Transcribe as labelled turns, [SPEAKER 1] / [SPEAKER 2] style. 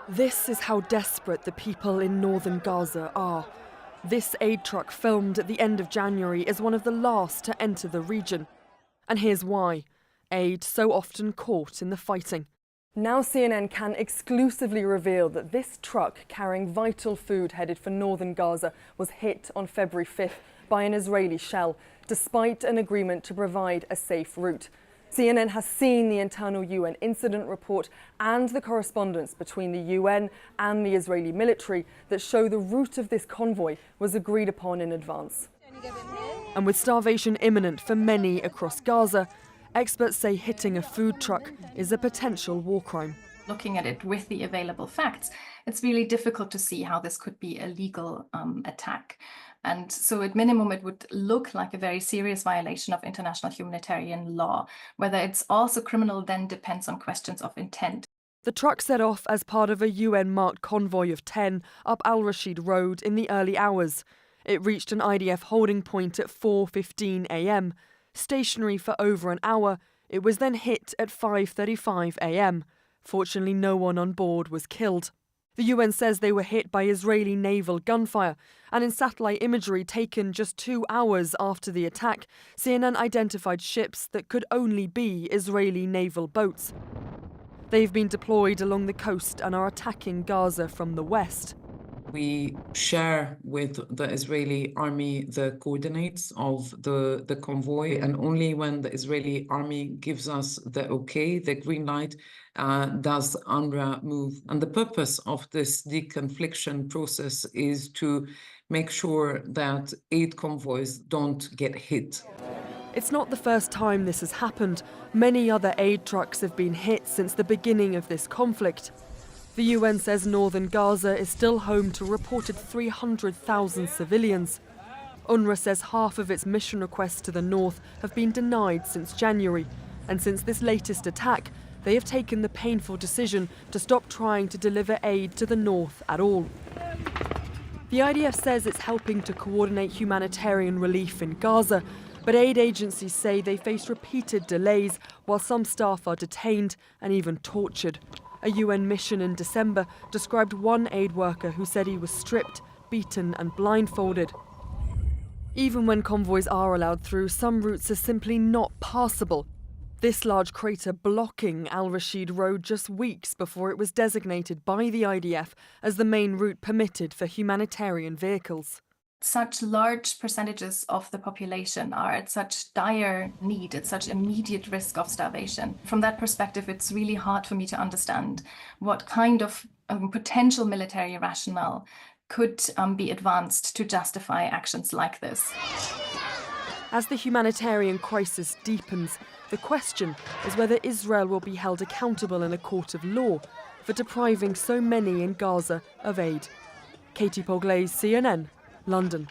[SPEAKER 1] This is how desperate the people in northern Gaza are. This aid truck, filmed at the end of January, is one of the last to enter the region. And here's why: aid so often caught in the fighting. Now CNN can exclusively reveal that this truck carrying vital food headed for northern Gaza was hit on February 5th by an Israeli shell, despite an agreement to provide a safe route. CNN has seen the internal UN incident report and the correspondence between the UN and the Israeli military that show the route of this convoy was agreed upon in advance. And with starvation imminent for many across Gaza, experts say hitting a food truck is a potential war crime.
[SPEAKER 2] Looking at it with the available facts, it's really difficult to see how this could be a legal attack. And so at minimum, it would look like a very serious violation of international humanitarian law. Whether it's also criminal then depends on questions of intent.
[SPEAKER 1] The truck set off as part of a UN-marked convoy of 10 up Al-Rashid Road in the early hours. It reached an IDF holding point at 4:15 a.m. Stationary for over an hour, it was then hit at 5:35 a.m. Fortunately, no one on board was killed. The UN says they were hit by Israeli naval gunfire, and in satellite imagery taken just 2 hours after the attack, CNN identified ships that could only be Israeli naval boats. They've been deployed along the coast and are attacking Gaza from the west.
[SPEAKER 3] We share with the Israeli army the coordinates of the convoy, and only when the Israeli army gives us the okay, the green light, does UNRWA move. And the purpose of this deconfliction process is to make sure that aid convoys don't get hit.
[SPEAKER 1] It's not the first time this has happened. Many other aid trucks have been hit since the beginning of this conflict. The UN says northern Gaza is still home to a reported 300,000 civilians. UNRWA says half of its mission requests to the north have been denied since January. And since this latest attack, they have taken the painful decision to stop trying to deliver aid to the north at all. The IDF says it's helping to coordinate humanitarian relief in Gaza, but aid agencies say they face repeated delays while some staff are detained and even tortured. A UN mission in December described one aid worker who said he was stripped, beaten and blindfolded. Even when convoys are allowed through, some routes are simply not passable. This large crater blocking Al-Rashid Road just weeks before it was designated by the IDF as the main route permitted for humanitarian vehicles.
[SPEAKER 2] Such large percentages of the population are at such dire need, at such immediate risk of starvation. From that perspective, it's really hard for me to understand what kind of potential military rationale could be advanced to justify actions like this.
[SPEAKER 1] As the humanitarian crisis deepens, the question is whether Israel will be held accountable in a court of law for depriving so many in Gaza of aid. Katie Poglaze, CNN, London.